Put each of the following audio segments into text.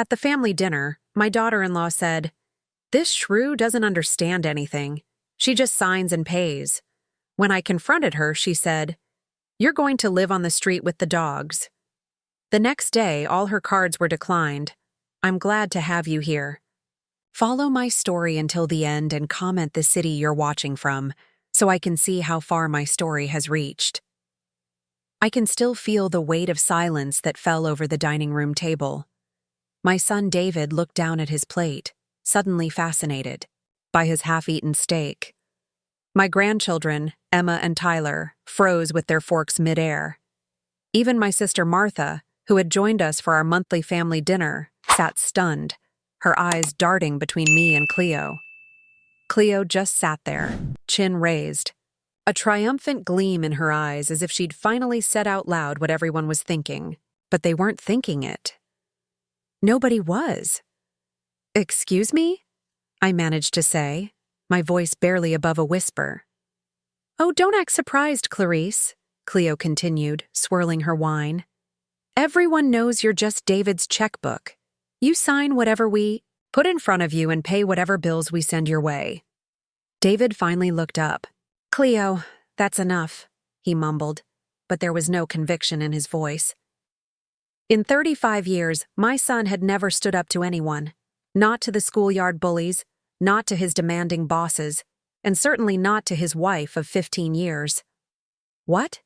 At the family dinner, my daughter-in-law said, "This shrew doesn't understand anything. She just signs and pays." When I confronted her, she said, "You're going to live on the street with the dogs." The next day, all her cards were declined. "I'm glad to have you here." Follow my story until the end and comment the city you're watching from, so I can see how far my story has reached. I can still feel the weight of silence that fell over the dining room table. My son David looked down at his plate, suddenly fascinated by his half-eaten steak. My grandchildren, Emma and Tyler, froze with their forks midair. Even my sister Martha, who had joined us for our monthly family dinner, sat stunned, her eyes darting between me and Cleo. Cleo just sat there, chin raised, a triumphant gleam in her eyes as if she'd finally said out loud what everyone was thinking, but they weren't thinking it. Nobody was. "Excuse me?" I managed to say, my voice barely above a whisper. "Oh, don't act surprised, Clarice," Cleo continued, swirling her wine. "Everyone knows you're just David's checkbook. You sign whatever we put in front of you and pay whatever bills we send your way." David finally looked up. "Cleo, that's enough," he mumbled, but there was no conviction in his voice. In 35 years, my son had never stood up to anyone. Not to the schoolyard bullies, not to his demanding bosses, and certainly not to his wife of 15 years. "What?"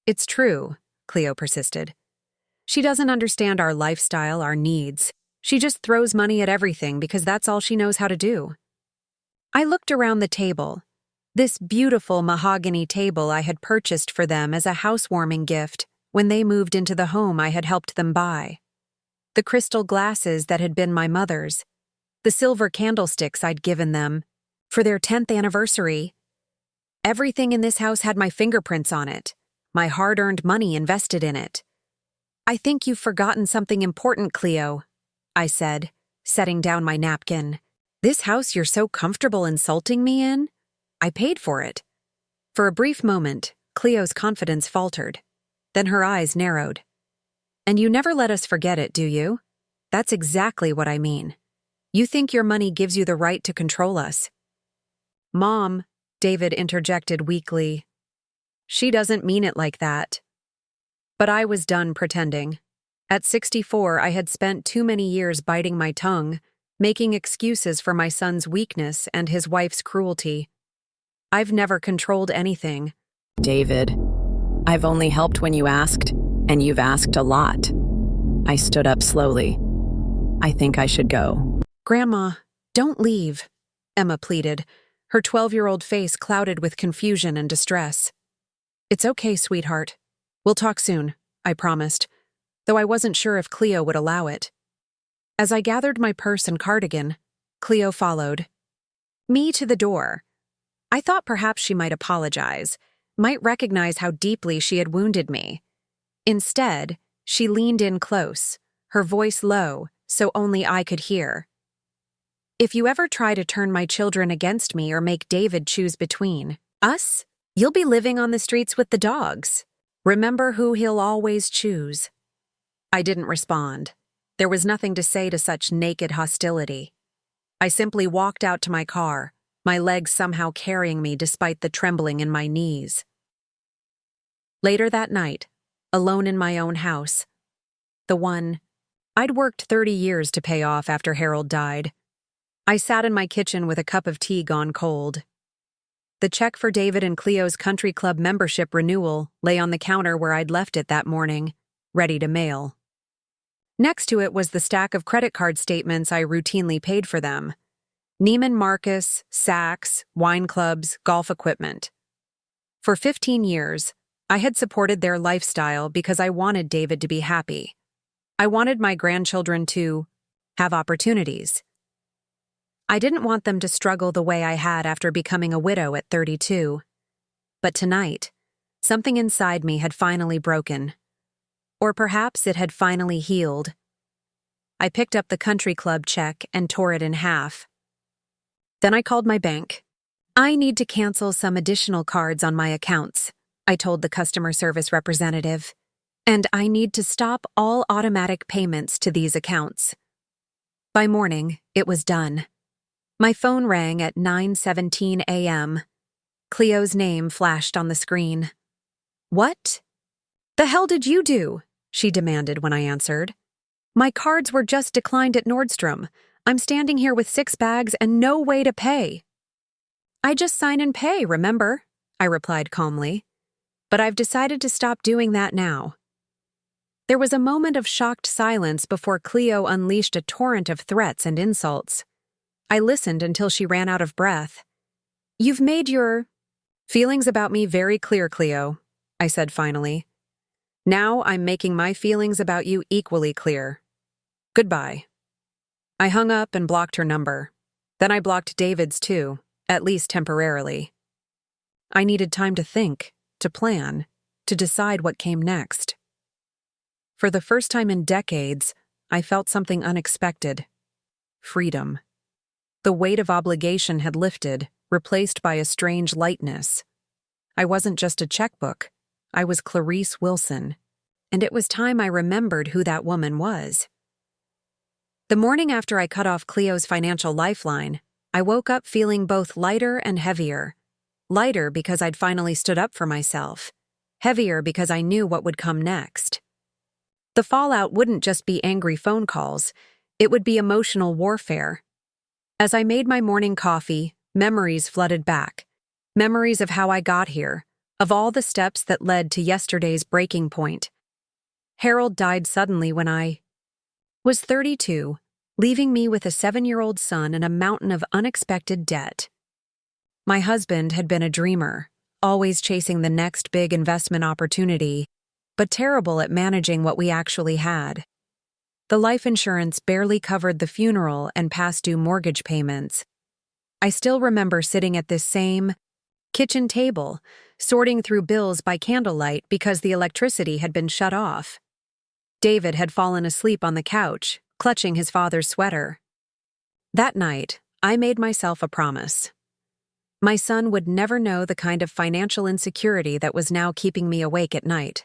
"It's true," Cleo persisted. "She doesn't understand our lifestyle, our needs. She just throws money at everything because that's all she knows how to do." I looked around the table. This beautiful mahogany table I had purchased for them as a housewarming gift when they moved into the home I had helped them buy. The crystal glasses that had been my mother's. The silver candlesticks I'd given them for their 10th anniversary. Everything in this house had my fingerprints on it, my hard-earned money invested in it. "I think you've forgotten something important, Cleo," I said, setting down my napkin. "This house you're so comfortable insulting me in? I paid for it." For a brief moment, Cleo's confidence faltered. Then her eyes narrowed. "And you never let us forget it, do you? That's exactly what I mean. You think your money gives you the right to control us." "Mom," David interjected weakly. "She doesn't mean it like that." But I was done pretending. At 64, I had spent too many years biting my tongue, making excuses for my son's weakness and his wife's cruelty. I've never controlled anything. "David, I've only helped when you asked, and you've asked a lot." I stood up slowly. "I think I should go." "Grandma, don't leave," Emma pleaded, her 12-year-old face clouded with confusion and distress. "It's okay, sweetheart. We'll talk soon," I promised, though I wasn't sure if Cleo would allow it. As I gathered my purse and cardigan, Cleo followed me to the door. I thought perhaps she might apologize, might recognize how deeply she had wounded me. Instead, she leaned in close, her voice low, so only I could hear. "If you ever try to turn my children against me or make David choose between us, you'll be living on the streets with the dogs. Remember who he'll always choose." I didn't respond. There was nothing to say to such naked hostility. I simply walked out to my car, my legs somehow carrying me despite the trembling in my knees. Later that night, alone in my own house, the one I'd worked 30 years to pay off after Harold died, I sat in my kitchen with a cup of tea gone cold. The check for David and Cleo's country club membership renewal lay on the counter where I'd left it that morning, ready to mail. Next to it was the stack of credit card statements I routinely paid for them. Neiman Marcus, Saks, wine clubs, golf equipment. For 15 years, I had supported their lifestyle because I wanted David to be happy. I wanted my grandchildren to have opportunities. I didn't want them to struggle the way I had after becoming a widow at 32. But tonight, something inside me had finally broken. Or perhaps it had finally healed. I picked up the country club check and tore it in half. Then I called my bank. "I need to cancel some additional cards on my accounts," I told the customer service representative. "And I need to stop all automatic payments to these accounts." By morning, it was done. My phone rang at 9:17 a.m. Cleo's name flashed on the screen. "What the hell did you do?" she demanded when I answered. "My cards were just declined at Nordstrom. I'm standing here with 6 bags and no way to pay." "I just sign and pay, remember?" I replied calmly. "But I've decided to stop doing that now." There was a moment of shocked silence before Cleo unleashed a torrent of threats and insults. I listened until she ran out of breath. "You've made your feelings about me very clear, Cleo," I said finally. "Now I'm making my feelings about you equally clear. Goodbye." I hung up and blocked her number. Then I blocked David's too, at least temporarily. I needed time to think, to plan, to decide what came next. For the first time in decades, I felt something unexpected. Freedom. The weight of obligation had lifted, replaced by a strange lightness. I wasn't just a checkbook. I was Clarice Wilson. And it was time I remembered who that woman was. The morning after I cut off Cleo's financial lifeline, I woke up feeling both lighter and heavier. Lighter because I'd finally stood up for myself. Heavier because I knew what would come next. The fallout wouldn't just be angry phone calls, it would be emotional warfare. As I made my morning coffee, memories flooded back. Memories of how I got here, of all the steps that led to yesterday's breaking point. Harold died suddenly when I was 32, leaving me with a 7-year-old son and a mountain of unexpected debt. My husband had been a dreamer, always chasing the next big investment opportunity, but terrible at managing what we actually had. The life insurance barely covered the funeral and past due mortgage payments. I still remember sitting at this same kitchen table, sorting through bills by candlelight because the electricity had been shut off. David had fallen asleep on the couch, clutching his father's sweater. That night, I made myself a promise. My son would never know the kind of financial insecurity that was now keeping me awake at night.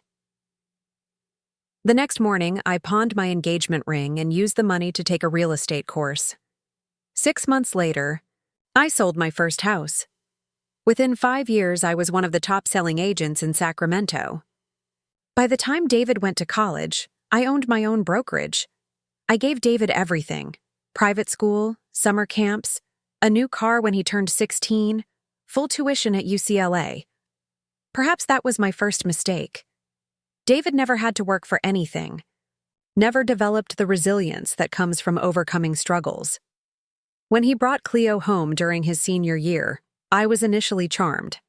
The next morning, I pawned my engagement ring and used the money to take a real estate course. 6 months later, I sold my first house. Within 5 years, I was one of the top-selling agents in Sacramento. By the time David went to college, I owned my own brokerage. I gave David everything: private school, summer camps, a new car when he turned 16, full tuition at UCLA. Perhaps that was my first mistake. David never had to work for anything, never developed the resilience that comes from overcoming struggles. When he brought Cleo home during his senior year, I was initially charmed.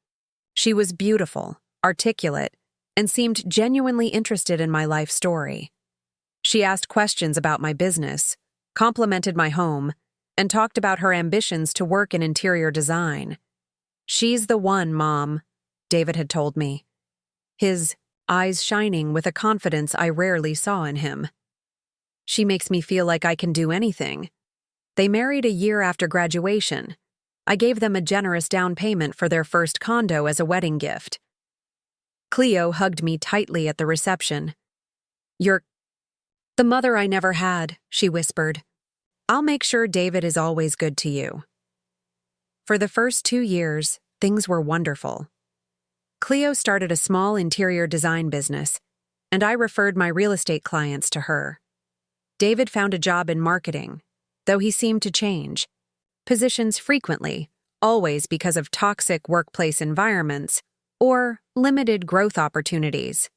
She was beautiful, articulate, and seemed genuinely interested in my life story. She asked questions about my business, complimented my home, and talked about her ambitions to work in interior design. "She's the one, Mom," David had told me, his eyes shining with a confidence I rarely saw in him. "She makes me feel like I can do anything." They married a year after graduation. I gave them a generous down payment for their first condo as a wedding gift. Cleo hugged me tightly at the reception. "You're the mother I never had," she whispered. "I'll make sure David is always good to you." For the first 2 years, things were wonderful. Cleo started a small interior design business, and I referred my real estate clients to her. David found a job in marketing, though he seemed to change positions frequently, always because of toxic workplace environments or limited growth opportunities.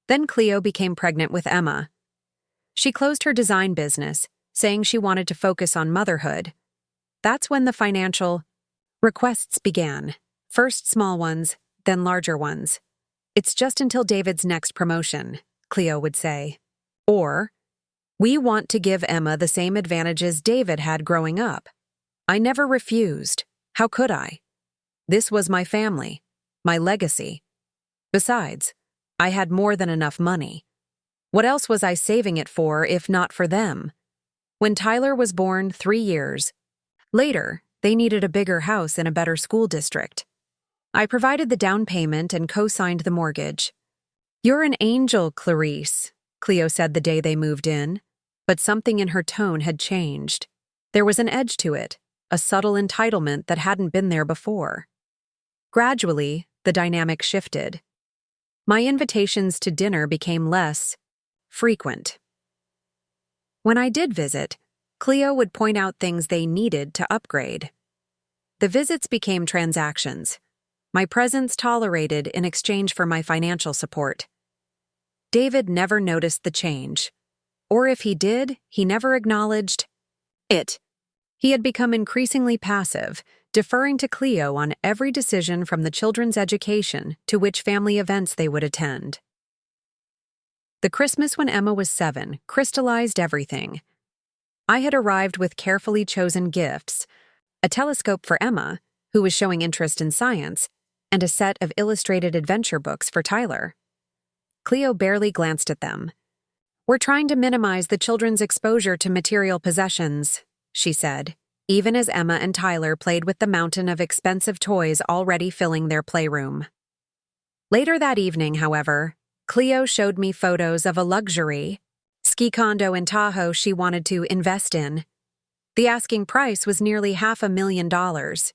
Then Cleo became pregnant with Emma. She closed her design business, saying she wanted to focus on motherhood. That's when the financial requests began, first small ones, then larger ones. "It's just until David's next promotion," Cleo would say. Or, "We want to give Emma the same advantages David had growing up." I never refused. How could I? This was my family, my legacy. Besides, I had more than enough money. What else was I saving it for if not for them? When Tyler was born 3 years later, they needed a bigger house in a better school district. I provided the down payment and co-signed the mortgage. "You're an angel, Clarice," Cleo said the day they moved in. but something in her tone had changed. There was an edge to it, a subtle entitlement that hadn't been there before. Gradually, the dynamic shifted. My invitations to dinner became less frequent. When I did visit, Cleo would point out things they needed to upgrade. The visits became transactions, my presence tolerated in exchange for my financial support. David never noticed the change, or if he did, he never acknowledged it. He had become increasingly passive, deferring to Cleo on every decision from the children's education to which family events they would attend. The Christmas when Emma was 7 crystallized everything. I had arrived with carefully chosen gifts, a telescope for Emma, who was showing interest in science, and a set of illustrated adventure books for Tyler. Cleo barely glanced at them. "We're trying to minimize the children's exposure to material possessions," she said, even as Emma and Tyler played with the mountain of expensive toys already filling their playroom. Later that evening, however, Cleo showed me photos of a luxury ski condo in Tahoe she wanted to invest in. The asking price was nearly $500,000.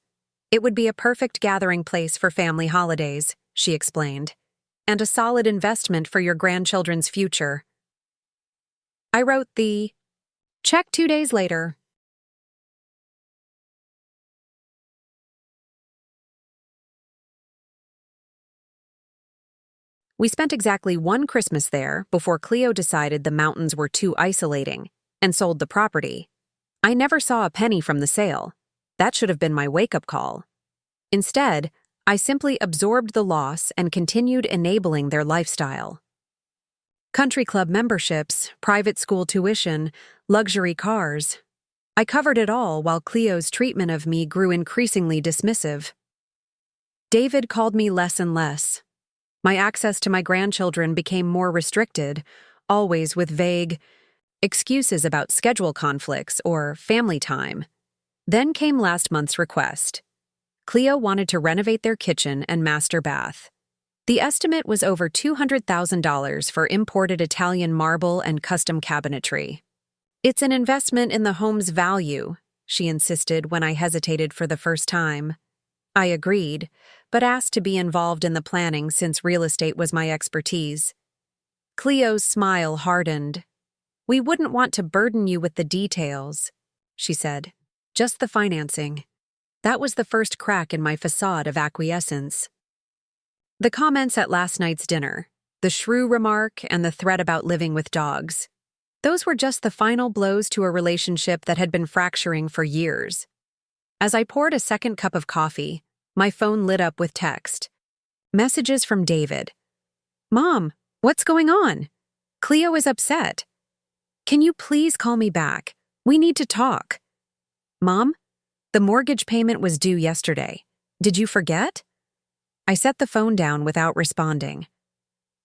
It would be a perfect gathering place for family holidays, she explained, and a solid investment for your grandchildren's future. I wrote the check 2 days later. We spent exactly one Christmas there before Cleo decided the mountains were too isolating and sold the property. I never saw a penny from the sale. That should have been my wake-up call. Instead, I simply absorbed the loss and continued enabling their lifestyle. Country club memberships, private school tuition, luxury cars. I covered it all while Cleo's treatment of me grew increasingly dismissive. David called me less and less. My access to my grandchildren became more restricted, always with vague excuses about schedule conflicts or family time. Then came last month's request. Cleo wanted to renovate their kitchen and master bath. The estimate was over $200,000 for imported Italian marble and custom cabinetry. "It's an investment in the home's value," she insisted when I hesitated for the first time. I agreed, but asked to be involved in the planning since real estate was my expertise. Cleo's smile hardened. "We wouldn't want to burden you with the details," she said. "Just the financing." That was the first crack in my facade of acquiescence. The comments at last night's dinner, the shrew remark, and the threat about living with dogs. Those were just the final blows to a relationship that had been fracturing for years. As I poured a second cup of coffee, my phone lit up with text. Messages from David. "Mom, what's going on? Cleo is upset. Can you please call me back? We need to talk." "Mom, the mortgage payment was due yesterday. Did you forget?" I set the phone down without responding.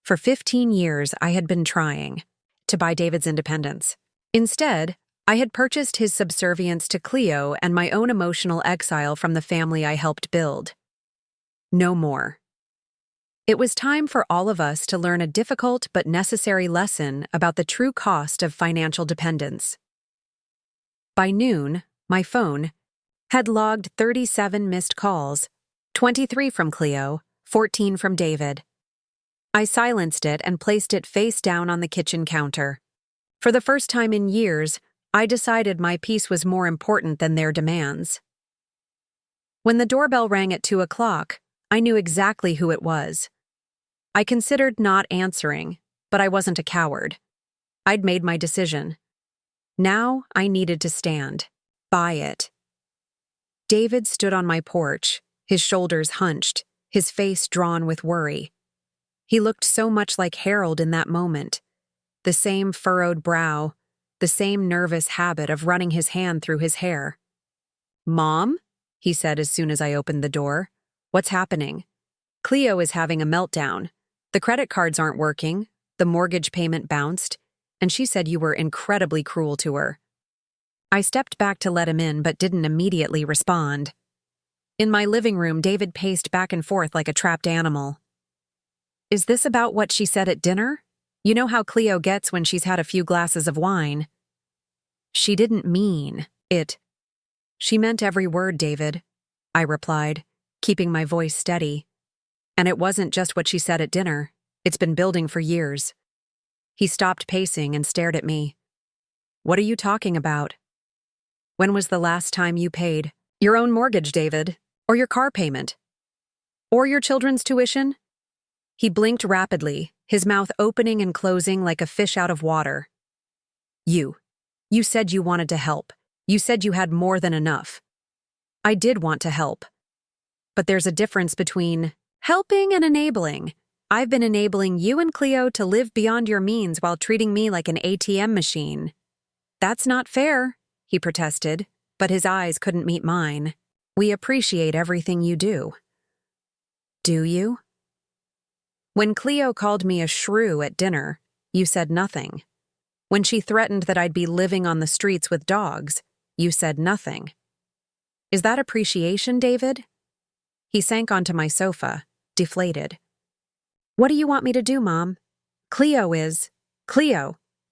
For 15 years, I had been trying to buy David's independence. Instead, I had purchased his subservience to Cleo and my own emotional exile from the family I helped build. No more. It was time for all of us to learn a difficult but necessary lesson about the true cost of financial dependence. By noon, my phone had logged 37 missed calls, 23 from Cleo, 14 from David. I silenced it and placed it face down on the kitchen counter. For the first time in years, I decided my peace was more important than their demands. When the doorbell rang at 2 o'clock, I knew exactly who it was. I considered not answering, but I wasn't a coward. I'd made my decision. Now I needed to stand by it. David stood on my porch, his shoulders hunched, his face drawn with worry. He looked so much like Harold in that moment. The same furrowed brow, the same nervous habit of running his hand through his hair. "Mom?" he said as soon as I opened the door. "What's happening?" "Cleo is having a meltdown. The credit cards aren't working, the mortgage payment bounced, and she said you were incredibly cruel to her." I stepped back to let him in but didn't immediately respond. In my living room, David paced back and forth like a trapped animal. "Is this about what she said at dinner? You know how Cleo gets when she's had a few glasses of wine." She didn't mean it. She meant every word, David, I replied, keeping my voice steady. And it wasn't just what she said at dinner. It's been building for years. He stopped pacing and stared at me. What are you talking about? When was the last time you paid your own mortgage, David? Or your car payment? Or your children's tuition? He blinked rapidly, his mouth opening and closing like a fish out of water. You said you wanted to help. You said you had more than enough. I did want to help. But there's a difference between helping and enabling. I've been enabling you and Cleo to live beyond your means while treating me like an ATM machine. That's not fair, he protested, but his eyes couldn't meet mine. We appreciate everything you do. Do you? When Cleo called me a shrew at dinner, you said nothing. When she threatened that I'd be living on the streets with dogs, you said nothing. Is that appreciation, David? He sank onto my sofa, deflated. What do you want me to do, Mom? Cleo,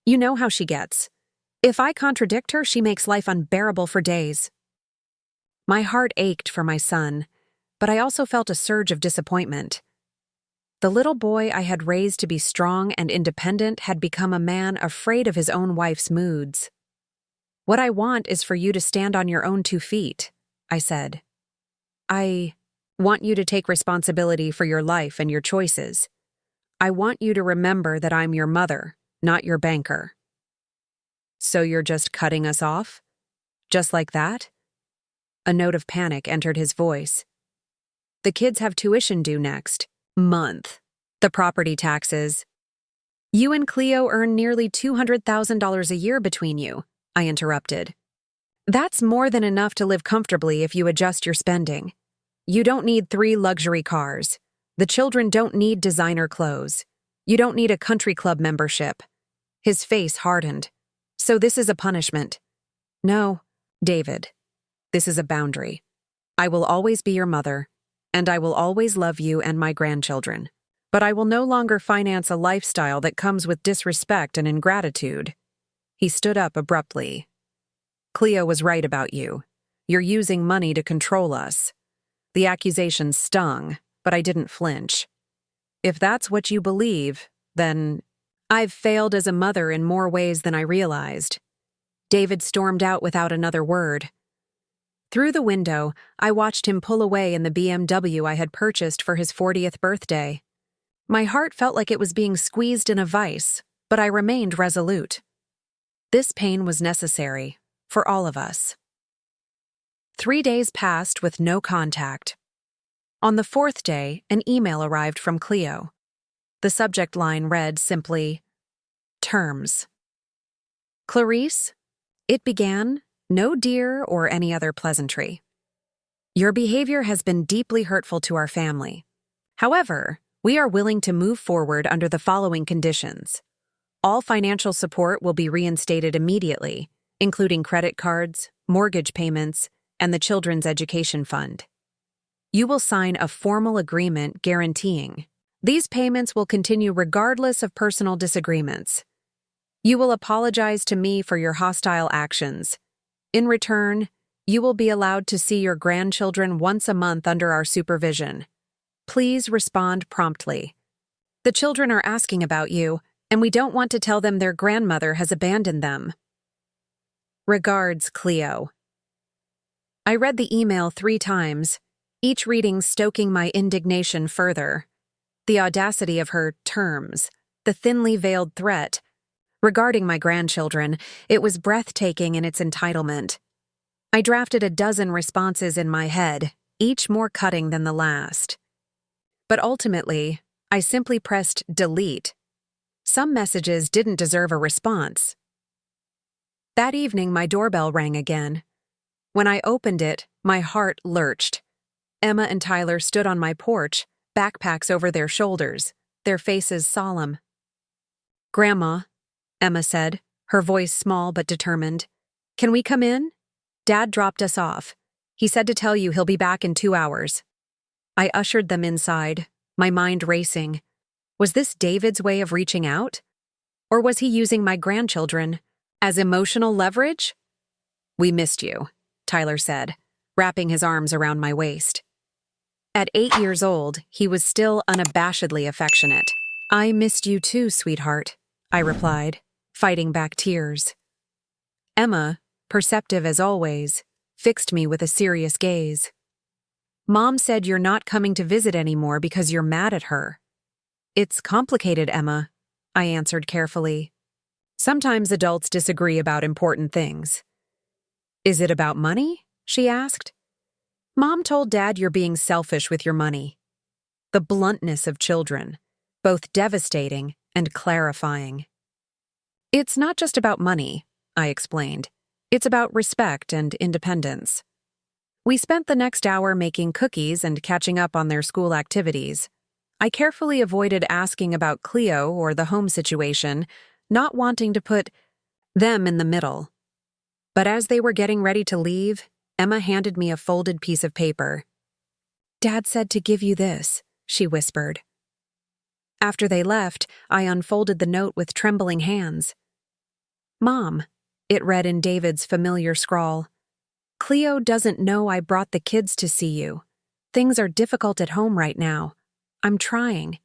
you know how she gets. If I contradict her, she makes life unbearable for days. My heart ached for my son, but I also felt a surge of disappointment. The little boy I had raised to be strong and independent had become a man afraid of his own wife's moods. What I want is for you to stand on your own 2 feet, I said. I want you to take responsibility for your life and your choices. I want you to remember that I'm your mother, not your banker. So you're just cutting us off? Just like that? A note of panic entered his voice. The kids have tuition due next month. The property taxes. You and Cleo earn nearly $200,000 a year between you, I interrupted. That's more than enough to live comfortably if you adjust your spending. You don't need 3 luxury cars. The children don't need designer clothes. You don't need a country club membership. His face hardened. So this is a punishment. No, David. This is a boundary. I will always be your mother, and I will always love you and my grandchildren. But I will no longer finance a lifestyle that comes with disrespect and ingratitude. He stood up abruptly. Cleo was right about you. You're using money to control us. The accusation stung, but I didn't flinch. If that's what you believe, then I've failed as a mother in more ways than I realized. David stormed out without another word. Through the window, I watched him pull away in the BMW I had purchased for his 40th birthday. My heart felt like it was being squeezed in a vice, but I remained resolute. This pain was necessary, for all of us. 3 days passed with no contact. On the 4th day, an email arrived from Cleo. The subject line read simply, Terms. Clarice, it began, no dear or any other pleasantry. Your behavior has been deeply hurtful to our family. However, we are willing to move forward under the following conditions. All financial support will be reinstated immediately, including credit cards, mortgage payments, and the children's education fund. You will sign a formal agreement guaranteeing these payments will continue regardless of personal disagreements. You will apologize to me for your hostile actions. In return, you will be allowed to see your grandchildren once a month under our supervision. Please respond promptly. The children are asking about you, and we don't want to tell them their grandmother has abandoned them. Regards, Cleo. I read the email 3 times, each reading stoking my indignation further. The audacity of her terms, the thinly veiled threat. Regarding my grandchildren, it was breathtaking in its entitlement. I drafted a dozen responses in my head, each more cutting than the last. But ultimately, I simply pressed delete. Some messages didn't deserve a response. That evening, my doorbell rang again. When I opened it, my heart lurched. Emma and Tyler stood on my porch, backpacks over their shoulders, their faces solemn. Grandma, Emma said, her voice small but determined. Can we come in? Dad dropped us off. He said to tell you he'll be back in 2 hours. I ushered them inside, my mind racing. Was this David's way of reaching out? Or was he using my grandchildren as emotional leverage? "We missed you," Tyler said, wrapping his arms around my waist. At 8 years old, he was still unabashedly affectionate. "I missed you too, sweetheart," I replied, fighting back tears. Emma, perceptive as always, fixed me with a serious gaze. "Mom said you're not coming to visit anymore because you're mad at her." "It's complicated, Emma," I answered carefully. "Sometimes adults disagree about important things." "Is it about money?" she asked. "Mom told Dad you're being selfish with your money." The bluntness of children, both devastating and clarifying. "It's not just about money," I explained. "It's about respect and independence." We spent the next hour making cookies and catching up on their school activities. I carefully avoided asking about Cleo or the home situation, not wanting to put them in the middle. But as they were getting ready to leave, Emma handed me a folded piece of paper. "Dad said to give you this," she whispered. After they left, I unfolded the note with trembling hands. "Mom," it read in David's familiar scrawl, "Cleo doesn't know I brought the kids to see you. Things are difficult at home right now. I'm trying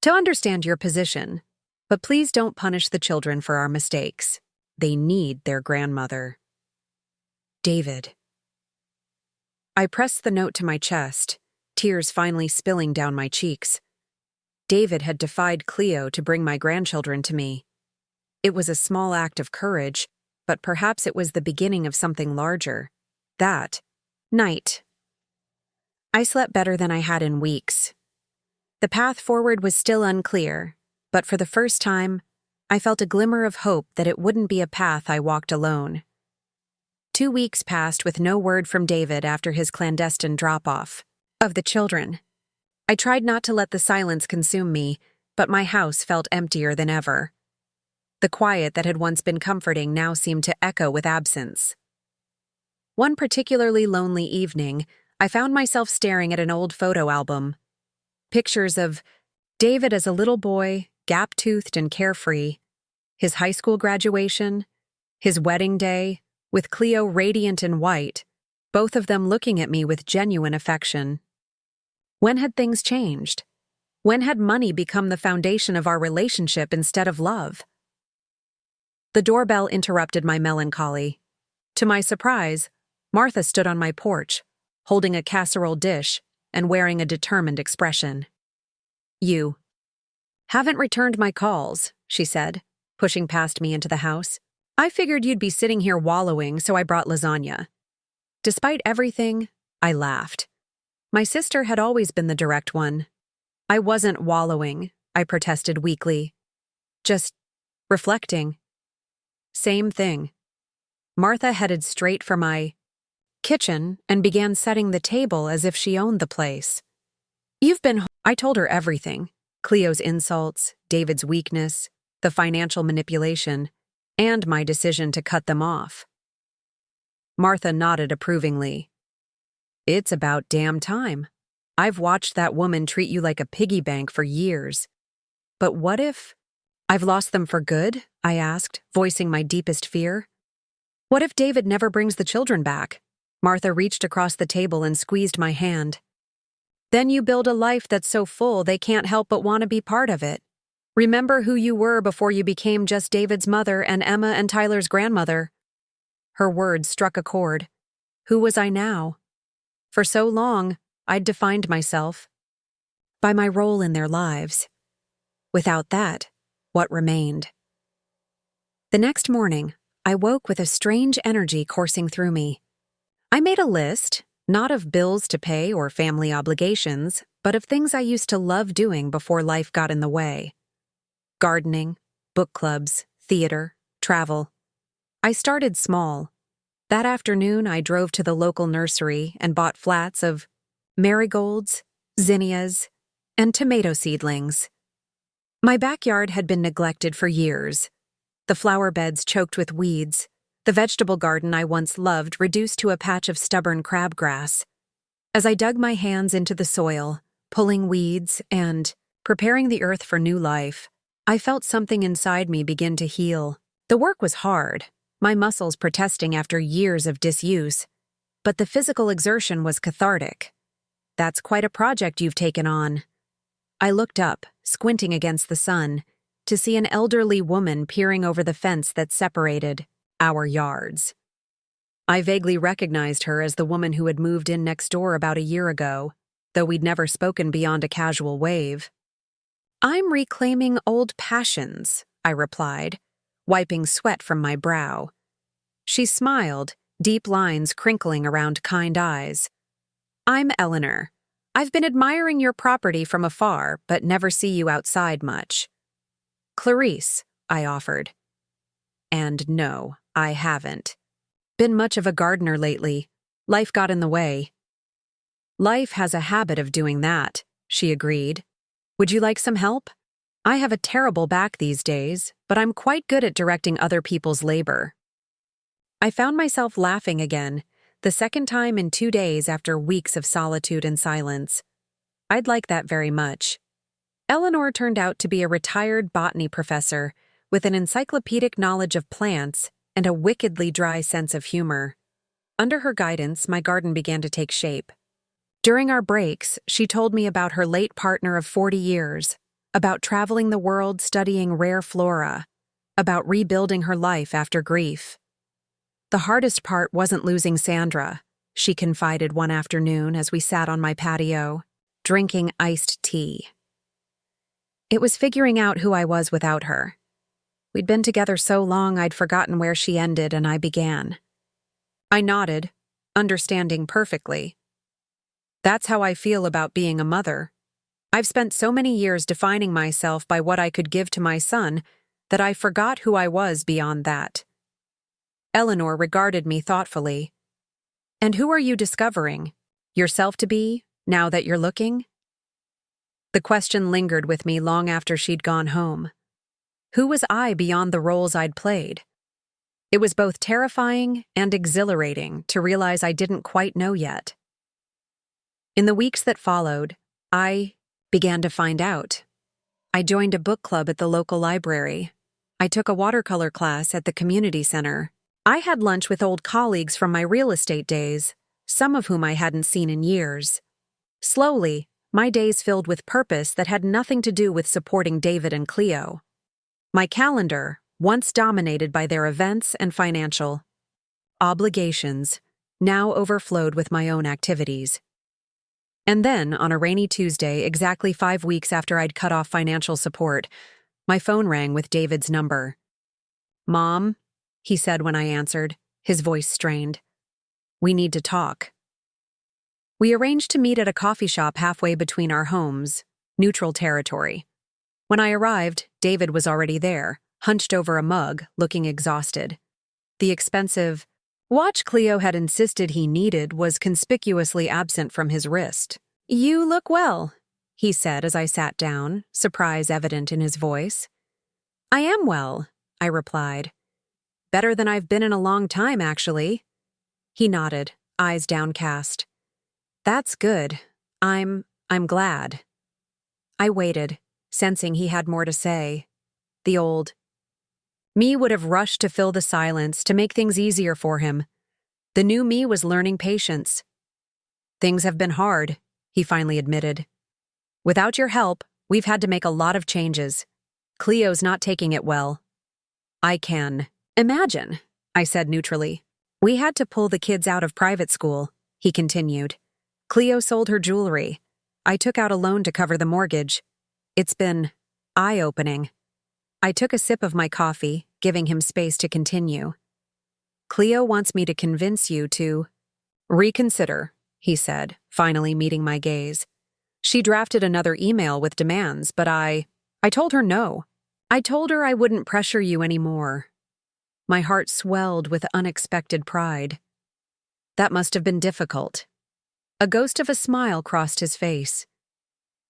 to understand your position, but please don't punish the children for our mistakes. They need their grandmother. David." I pressed the note to my chest, tears finally spilling down my cheeks. David had defied Cleo to bring my grandchildren to me. It was a small act of courage, but perhaps it was the beginning of something larger. That night, I slept better than I had in weeks. The path forward was still unclear, but for the first time, I felt a glimmer of hope that it wouldn't be a path I walked alone. 2 weeks passed with no word from David after his clandestine drop-off of the children. I tried not to let the silence consume me, but my house felt emptier than ever. The quiet that had once been comforting now seemed to echo with absence. One particularly lonely evening, I found myself staring at an old photo album. Pictures of David as a little boy, gap-toothed and carefree, his high school graduation, his wedding day, with Cleo radiant in white, both of them looking at me with genuine affection. When had things changed? When had money become the foundation of our relationship instead of love? The doorbell interrupted my melancholy. To my surprise, Martha stood on my porch, holding a casserole dish and wearing a determined expression. "You haven't returned my calls," she said, pushing past me into the house. "I figured you'd be sitting here wallowing, so I brought lasagna." Despite everything, I laughed. My sister had always been the direct one. "I wasn't wallowing," I protested weakly. "Just reflecting." Same thing. Martha headed straight for my kitchen and began setting the table as if she owned the place. I told her everything. Cleo's insults, David's weakness, the financial manipulation, and my decision to cut them off. Martha nodded approvingly. "It's about damn time. I've watched that woman treat you like a piggy bank for years. But what if I've lost them for good?" I asked, voicing my deepest fear. "What if David never brings the children back?" Martha reached across the table and squeezed my hand. "Then you build a life that's so full they can't help but want to be part of it. Remember who you were before you became just David's mother and Emma and Tyler's grandmother." Her words struck a chord. Who was I now? For so long, I'd defined myself by my role in their lives. Without that, what remained? The next morning, I woke with a strange energy coursing through me. I made a list, not of bills to pay or family obligations, but of things I used to love doing before life got in the way. Gardening, book clubs, theater, travel. I started small. That afternoon, I drove to the local nursery and bought flats of marigolds, zinnias, and tomato seedlings. My backyard had been neglected for years. The flower beds choked with weeds, the vegetable garden I once loved reduced to a patch of stubborn crabgrass. As I dug my hands into the soil, pulling weeds and preparing the earth for new life, I felt something inside me begin to heal. The work was hard, my muscles protesting after years of disuse. But the physical exertion was cathartic. "That's quite a project you've taken on." I looked up, squinting against the sun, to see an elderly woman peering over the fence that separated our yards. I vaguely recognized her as the woman who had moved in next door about a year ago, though we'd never spoken beyond a casual wave. "I'm reclaiming old passions," I replied, wiping sweat from my brow. She smiled, deep lines crinkling around kind eyes. "I'm Eleanor. I've been admiring your property from afar, but never see you outside much." "Clarice," I offered. And no, I haven't. Been much of a gardener lately. Life got in the way. "Life has a habit of doing that," she agreed. "Would you like some help? I have a terrible back these days, but I'm quite good at directing other people's labor." I found myself laughing again, the second time in 2 days after weeks of solitude and silence. I'd like that very much. Eleanor turned out to be a retired botany professor with an encyclopedic knowledge of plants and a wickedly dry sense of humor. Under her guidance, my garden began to take shape. During our breaks, she told me about her late partner of 40 years, about traveling the world studying rare flora, about rebuilding her life after grief. "The hardest part wasn't losing Sandra," she confided one afternoon as we sat on my patio, drinking iced tea. "It was figuring out who I was without her. We'd been together so long I'd forgotten where she ended and I began." I nodded, understanding perfectly. "That's how I feel about being a mother. I've spent so many years defining myself by what I could give to my son that I forgot who I was beyond that." Eleanor regarded me thoughtfully. "And who are you discovering? Yourself to be, now that you're looking?" The question lingered with me long after she'd gone home. Who was I beyond the roles I'd played? It was both terrifying and exhilarating to realize I didn't quite know yet. In the weeks that followed, I began to find out. I joined a book club at the local library. I took a watercolor class at the community center. I had lunch with old colleagues from my real estate days, some of whom I hadn't seen in years. Slowly, my days filled with purpose that had nothing to do with supporting David and Cleo. My calendar, once dominated by their events and financial obligations, now overflowed with my own activities. And then, on a rainy Tuesday, exactly 5 weeks after I'd cut off financial support, my phone rang with David's number. "Mom," he said when I answered, his voice strained. "We need to talk." We arranged to meet at a coffee shop halfway between our homes, neutral territory. When I arrived, David was already there, hunched over a mug, looking exhausted. The expensive watch Cleo had insisted he needed was conspicuously absent from his wrist. "You look well," he said as I sat down, surprise evident in his voice. "I am well," I replied. "Better than I've been in a long time, actually." He nodded, eyes downcast. "That's good. I'm glad." I waited, sensing he had more to say. The old me would have rushed to fill the silence to make things easier for him. The new me was learning patience. "Things have been hard," he finally admitted. "Without your help, we've had to make a lot of changes. Cleo's not taking it well." "I can imagine," I said neutrally. "We had to pull the kids out of private school," he continued. "Cleo sold her jewelry. I took out a loan to cover the mortgage. It's been eye-opening." I took a sip of my coffee, giving him space to continue. "Cleo wants me to convince you to reconsider," he said, finally meeting my gaze. "She drafted another email with demands, but I told her no. I told her I wouldn't pressure you anymore." My heart swelled with unexpected pride. That must have been difficult. A ghost of a smile crossed his face.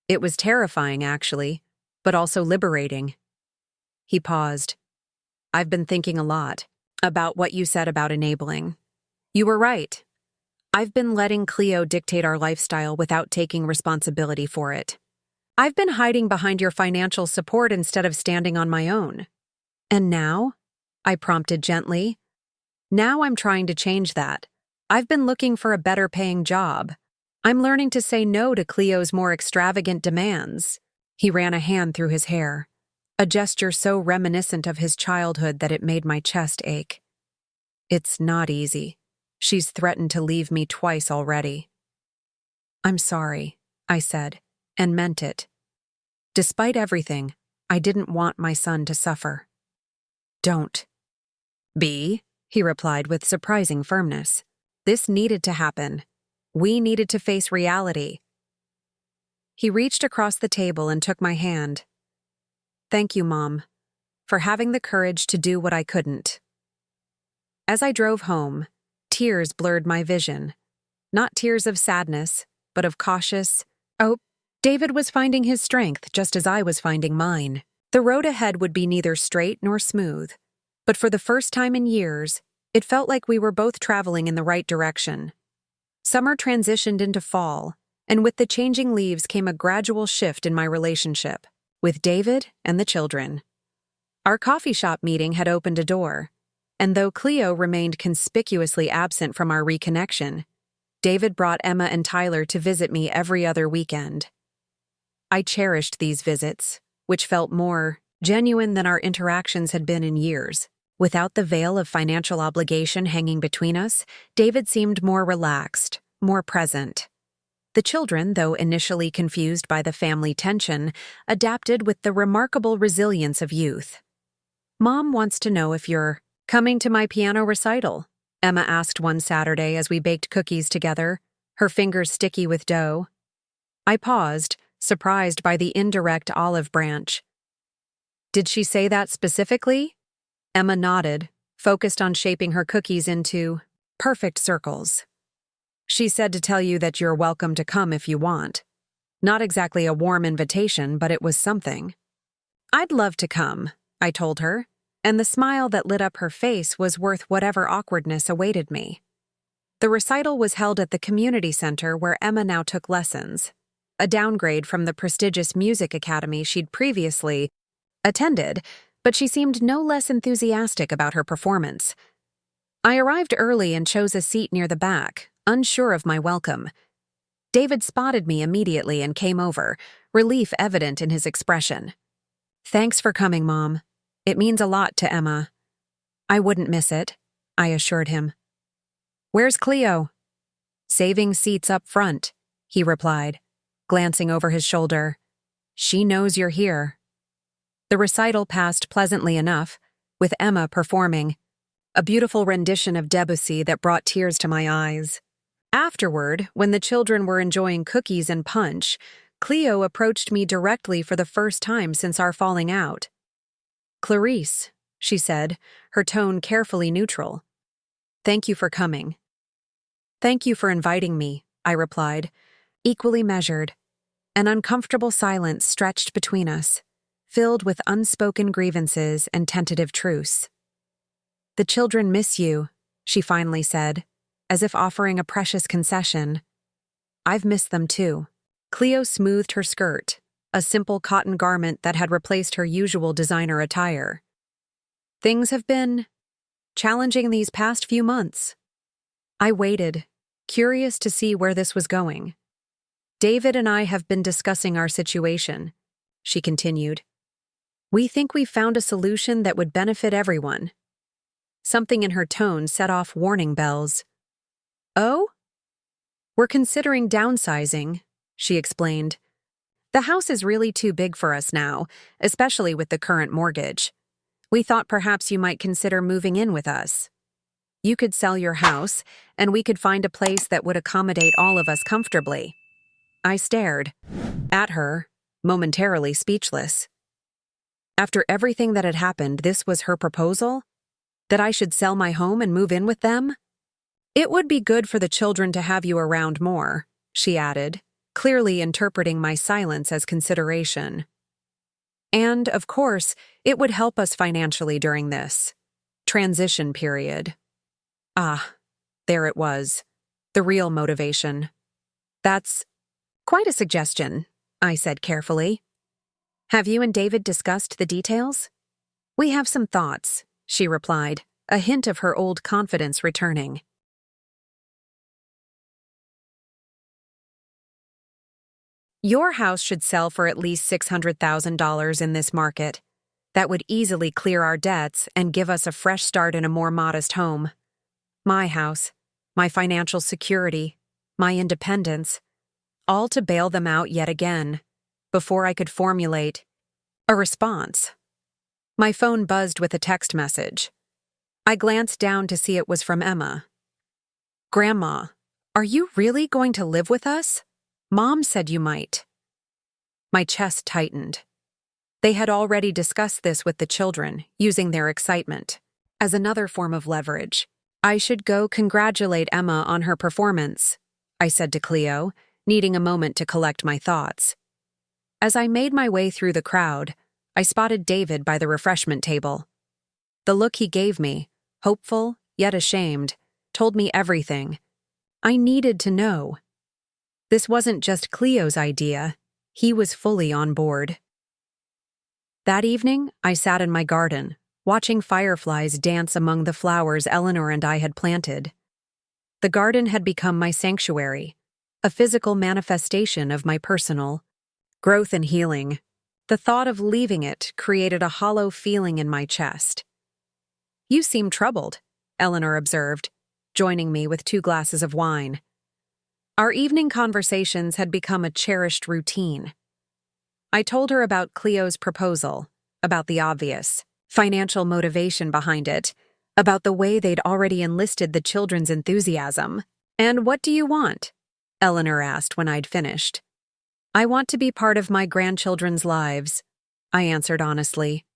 It was terrifying, actually, but also liberating. He paused. "I've been thinking a lot about what you said about enabling. You were right. I've been letting Cleo dictate our lifestyle without taking responsibility for it. I've been hiding behind your financial support instead of standing on my own." "And now?" I prompted gently, Now I'm trying to change that. I've been looking for a better paying job. I'm learning to say no to Cleo's more extravagant demands. He ran a hand through his hair, a gesture so reminiscent of his childhood that it made my chest ache. It's not easy. She's threatened to leave me twice already. I'm sorry, I said, and meant it. Despite everything, I didn't want my son to suffer. Don't. B, he replied with surprising firmness. This needed to happen. We needed to face reality. He reached across the table and took my hand. Thank you, Mom, for having the courage to do what I couldn't. As I drove home, tears blurred my vision. Not tears of sadness, but of cautious, oh, David was finding his strength just as I was finding mine. The road ahead would be neither straight nor smooth, but for the first time in years, it felt like we were both traveling in the right direction. Summer transitioned into fall, and with the changing leaves came a gradual shift in my relationship with David and the children. Our coffee shop meeting had opened a door, and though Cleo remained conspicuously absent from our reconnection, David brought Emma and Tyler to visit me every other weekend. I cherished these visits, which felt more genuine than our interactions had been in years. Without the veil of financial obligation hanging between us, David seemed more relaxed, more present. The children, though initially confused by the family tension, adapted with the remarkable resilience of youth. Mom wants to know if you're coming to my piano recital, Emma asked one Saturday as we baked cookies together, her fingers sticky with dough. I paused, surprised by the indirect olive branch. Did she say that specifically? Emma nodded, focused on shaping her cookies into perfect circles. She said to tell you that you're welcome to come if you want. Not exactly a warm invitation, but it was something. I'd love to come, I told her, and the smile that lit up her face was worth whatever awkwardness awaited me. The recital was held at the community center where Emma now took lessons, a downgrade from the prestigious music academy she'd previously attended, but she seemed no less enthusiastic about her performance. I arrived early and chose a seat near the back, unsure of my welcome. David spotted me immediately and came over, relief evident in his expression. Thanks for coming, Mom. It means a lot to Emma. I wouldn't miss it, I assured him. Where's Cleo? Saving seats up front, he replied, glancing over his shoulder. She knows you're here. The recital passed pleasantly enough, with Emma performing, a beautiful rendition of Debussy that brought tears to my eyes. Afterward, when the children were enjoying cookies and punch, Cleo approached me directly for the first time since our falling out. Clarice, she said, her tone carefully neutral. Thank you for coming. Thank you for inviting me, I replied, equally measured. An uncomfortable silence stretched between us, filled with unspoken grievances and tentative truce. The children miss you, she finally said, as if offering a precious concession. I've missed them too. Cleo smoothed her skirt, a simple cotton garment that had replaced her usual designer attire. Things have been challenging these past few months. I waited, curious to see where this was going. David and I have been discussing our situation, she continued. We think we've found a solution that would benefit everyone. Something in her tone set off warning bells. Oh? We're considering downsizing, she explained. The house is really too big for us now, especially with the current mortgage. We thought perhaps you might consider moving in with us. You could sell your house, and we could find a place that would accommodate all of us comfortably. I stared at her, momentarily speechless. After everything that had happened, this was her proposal? That I should sell my home and move in with them? It would be good for the children to have you around more, she added, clearly interpreting my silence as consideration. And, of course, it would help us financially during this transition period. Ah, there it was. The real motivation. That's quite a suggestion, I said carefully. Have you and David discussed the details? We have some thoughts, she replied, a hint of her old confidence returning. Your house should sell for at least $600,000 in this market. That would easily clear our debts and give us a fresh start in a more modest home. My house, my financial security, my independence, all to bail them out yet again, before I could formulate a response. My phone buzzed with a text message. I glanced down to see it was from Emma. "Grandma, are you really going to live with us? Mom said you might." My chest tightened. They had already discussed this with the children, using their excitement as another form of leverage. "I should go congratulate Emma on her performance," I said to Cleo, needing a moment to collect my thoughts. As I made my way through the crowd, I spotted David by the refreshment table. The look he gave me, hopeful yet ashamed, told me everything I needed to know. This wasn't just Cleo's idea. He was fully on board. That evening, I sat in my garden, watching fireflies dance among the flowers Eleanor and I had planted. The garden had become my sanctuary, a physical manifestation of my personal growth and healing. The thought of leaving it created a hollow feeling in my chest. "You seem troubled," Eleanor observed, joining me with 2 glasses of wine. Our evening conversations had become a cherished routine. I told her about Cleo's proposal, about the obvious financial motivation behind it, about the way they'd already enlisted the children's enthusiasm. "And what do you want?" Eleanor asked when I'd finished. "I want to be part of my grandchildren's lives," I answered honestly.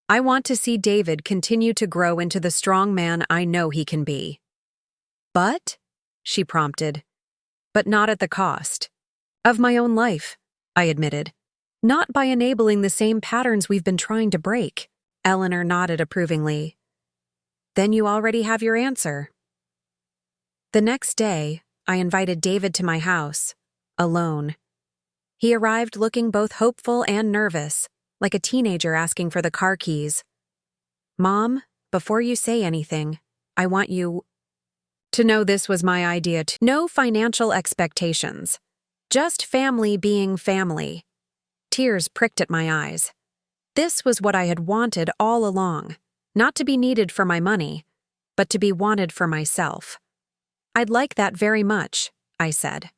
"I want to see David continue to grow into the strong man I know he can be." "But?" she prompted. "But not at the cost of my own life," I admitted. "Not by enabling the same patterns we've been trying to break." Eleanor nodded approvingly. "Then you already have your answer." The next day, I invited David to my house, alone. He arrived looking both hopeful and nervous, like a teenager asking for the car keys. "Mom, before you say anything, I want you to know this was my idea too. No financial expectations. Just family being family." Tears pricked at my eyes. This was what I had wanted all along, not to be needed for my money, but to be wanted for myself. "I'd like that very much," I said.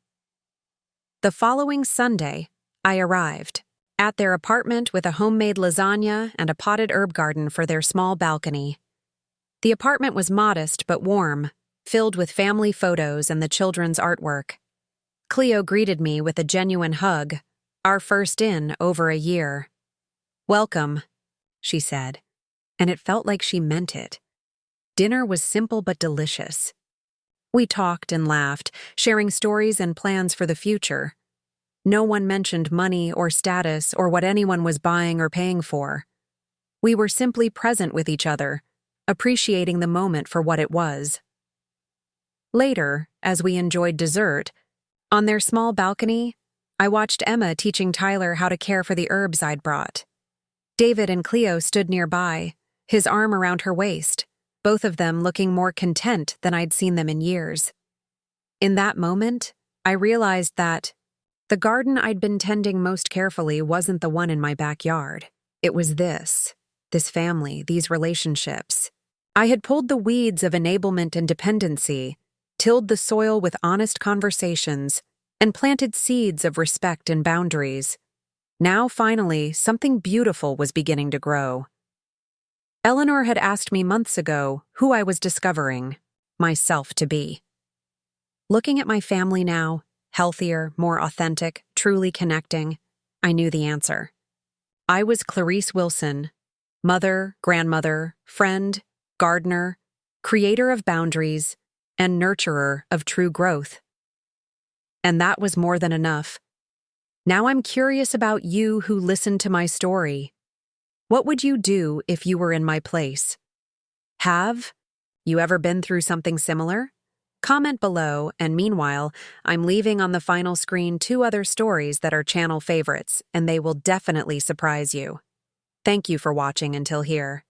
The following Sunday, I arrived at their apartment with a homemade lasagna and a potted herb garden for their small balcony. The apartment was modest but warm, filled with family photos and the children's artwork. Cleo greeted me with a genuine hug, our first in over a year. "Welcome," she said, and it felt like she meant it. Dinner was simple but delicious. We talked and laughed, sharing stories and plans for the future. No one mentioned money or status or what anyone was buying or paying for. We were simply present with each other, appreciating the moment for what it was. Later, as we enjoyed dessert, on their small balcony, I watched Emma teaching Tyler how to care for the herbs I'd brought. David and Cleo stood nearby, his arm around her waist, both of them looking more content than I'd seen them in years. In that moment, I realized that the garden I'd been tending most carefully wasn't the one in my backyard. It was this family, these relationships. I had pulled the weeds of enablement and dependency, tilled the soil with honest conversations, and planted seeds of respect and boundaries. Now, finally, something beautiful was beginning to grow. Eleanor had asked me months ago who I was discovering myself to be. Looking at my family now, healthier, more authentic, truly connecting, I knew the answer. I was Clarice Wilson, mother, grandmother, friend, gardener, creator of boundaries, and nurturer of true growth. And that was more than enough. Now I'm curious about you who listened to my story. What would you do if you were in my place? Have you ever been through something similar? Comment below, and meanwhile, I'm leaving on the final screen 2 other stories that are channel favorites, and they will definitely surprise you. Thank you for watching until here.